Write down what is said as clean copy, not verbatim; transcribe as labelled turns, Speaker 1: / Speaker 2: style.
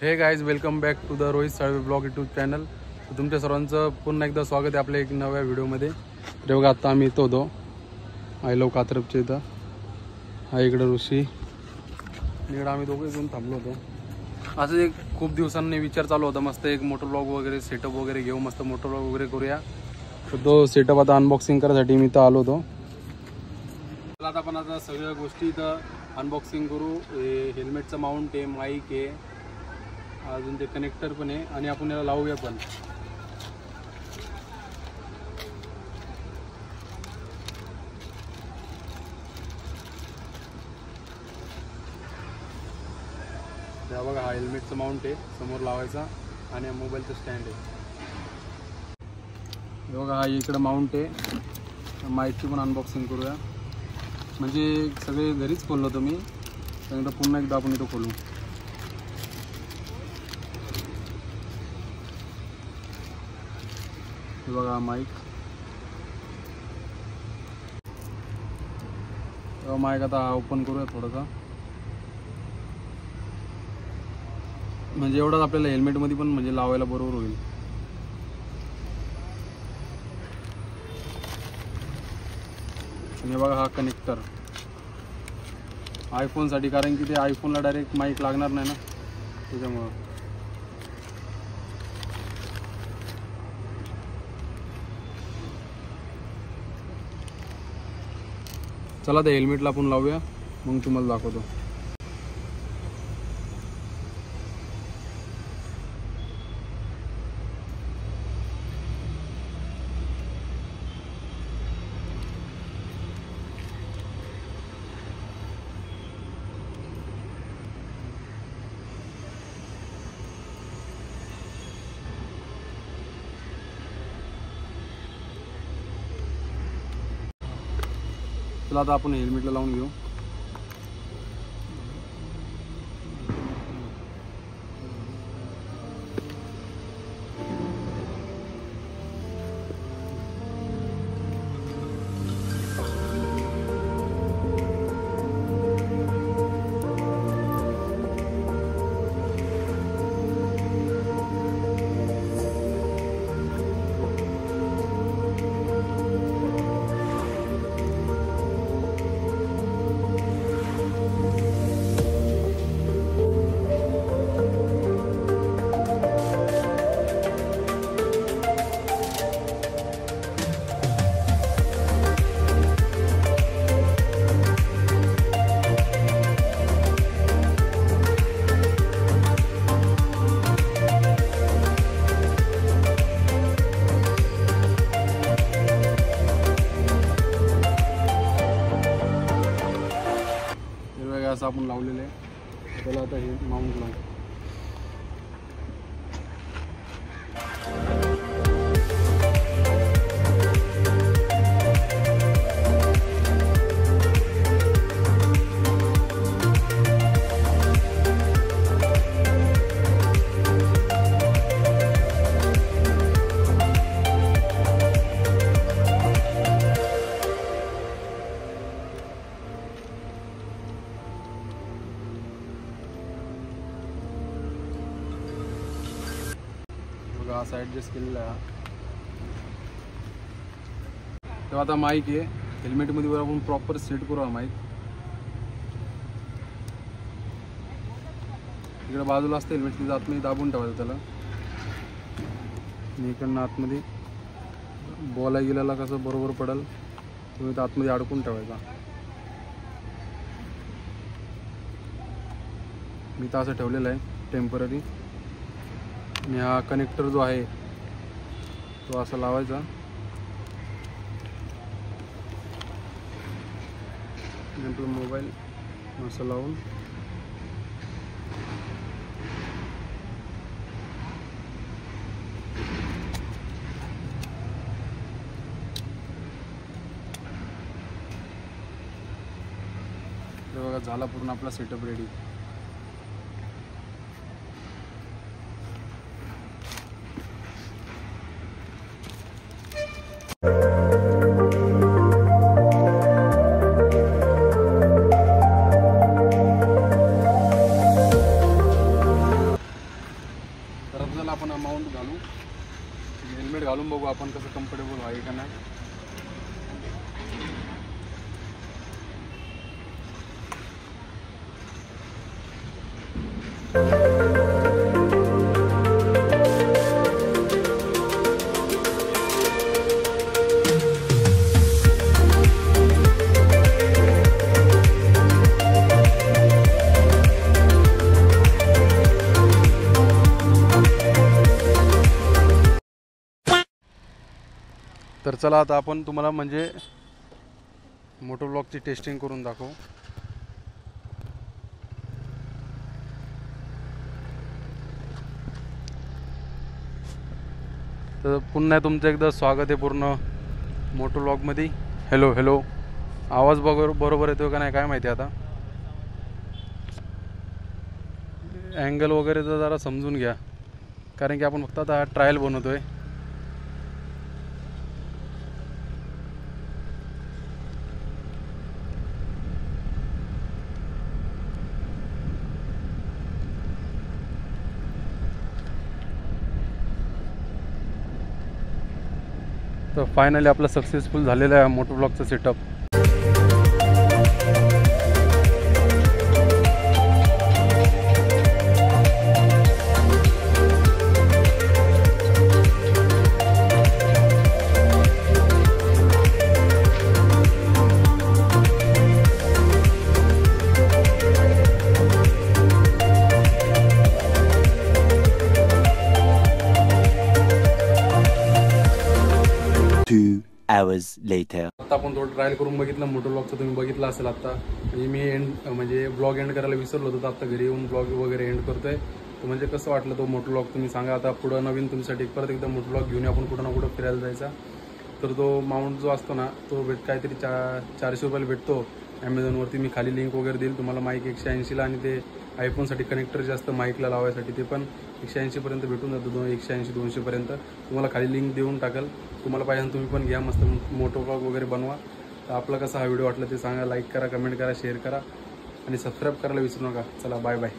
Speaker 1: तर हे guys welcome back to the Rohit Salve blog YouTube channel. तर तुमच्या सर्वांचं पुन्हा एकदा स्वागत आहे आपल्या एक नव्या व्हिडिओमध्ये. तर बघा आता आम्ही इथं होतो आय लव कात्रपच्या इथं. हा इकडं ऋषी, इकडं आम्ही दोघे जाऊन थांबलो होतो. असं एक खूप दिवसांनी विचार चालू होता मस्त एक मोटर ब्लॉग वगैरे सेटअप वगैरे घेऊ, मस्त मोटर ब्लॉग वगैरे करूया. तर तो सेटअप आता अनबॉक्सिंग करायसाठी मी इथं आलो होतो. आता आपण आता सगळ्या गोष्टी इथं अनबॉक्सिंग करू. हेल्मेटचं माउंट आहे, माईक आहे, अजून ते कनेक्टर पण आहे आणि आपण याला लावूया पण. त्या बघा हा हेल्मेटचं माउंट आहे समोर लावायचा आणि मोबाईलचं स्टँड आहे. बघा हा इकडं माउंट आहे. माईकची पण अनबॉक्सिंग करूया. म्हणजे सगळे घरीच खोललो होतो मी, त्यानंतर पुन्हा एकदा आपण इथं खोलू. बघा माईक, माईक आता ओपन करूया थोडासा. म्हणजे एवढाच आपल्याला हेल्मेटमध्ये पण म्हणजे लावायला बरोबर होईल. आणि बघा हा कनेक्टर आयफोनसाठी, कारण की ते आयफोनला डायरेक्ट माईक लागणार नाही ना त्याच्यामुळं. चला त्या हेल्मेटला आपण लावूया, मग तुम्हाला दाखवतो. चला आता आपण हेल्मेटला लावून घेऊ. असं आपण लावलेलं आहे. त्याला आता हे माउंट लावू. असा ॲडजस्ट केलेला आहे. तेव्हा आता माईक आहे हेल्मेटमध्ये आपण प्रॉपर सेट करू. माईक इकडे बाजूला असतं हेल्मेट, तिथं आतमध्ये दाबून ठेवायचं त्याला. आणि इकडनं आतमध्ये बोलायला गेल्याला कसं बरोबर पडेल तुम्ही तर आतमध्ये अडकून ठेवायचा. मी तर असं ठेवलेलं आहे टेम्पररी. आणि हा कनेक्टर जो आहे तो असा लावायचा. नंतर मोबाईल असं लावून बघा झाला पूर्ण आपला सेटअप रेडी. तर आता चला आपण माउंट घालू, हेल्मेट घालून बघू आपण कसं कम्फर्टेबल आहे का नाही. तर चला आता आपण तुम्हाला म्हणजे मोटो ब्लॉगची टेस्टिंग करून दाखवू. तर पुन्हा तुमचं एकदा स्वागत आहे पूर्ण मोटो ब्लॉगमध्ये. हॅलो हॅलो, आवाज बरोबर येतो का नाही काय माहिती. आता अँगल वगैरे तर जरा समजून घ्या, कारण की आपण फक्त आता ट्रायल बनवतोय. तर फायनली आपलं सक्सेसफुल झालेलं आहे मोटो ब्लॉगचं सेटअप.
Speaker 2: hours later.
Speaker 1: आता आपण थोडं ट्रायल करून बघितलं मोटो ब्लॉगचं, तुम्ही बघितलं असेल. आता मी म्हणजे ब्लॉग एंड करायला विसरलो होतो, आता घरी येऊन ब्लॉग वगैरे एंड करतोय. तर म्हणजे कसं वाटलं तो मोटो ब्लॉग तुम्ही सांगा. आता पुढं नवीन तुमच्यासाठी परत एकदा मोटो ब्लॉग घेऊन आपण कुठं ना कुठं फिरायला जायचा. तर तो माउंट जो असतो ना तो काहीतरी 400 रुपयाला भेटतो ॲमेझॉनवरती. मी खाली लिंक वगैरे देईल तुम्हाला. माईक 180ला आणि ते आयफोनसाठी कनेक्टर जे असतं माईकला लावायसाठी ते पण 180 पर्यंत भेटून जातं. 180-200 पर्यंत तुम्हाला खाली लिंक देऊन टाकेल. तुम्हाला पाहिजे तुम्ही पण घ्या, मस्त मोटो ब्लॉग वगैरे बनवा. तर आपला कसा हा व्हिडिओ वाटला ते सांगा, लाईक करा, कमेंट करा, शेअर करा आणि सबस्क्राईब करायला विसरू नका. चला बाय बाय.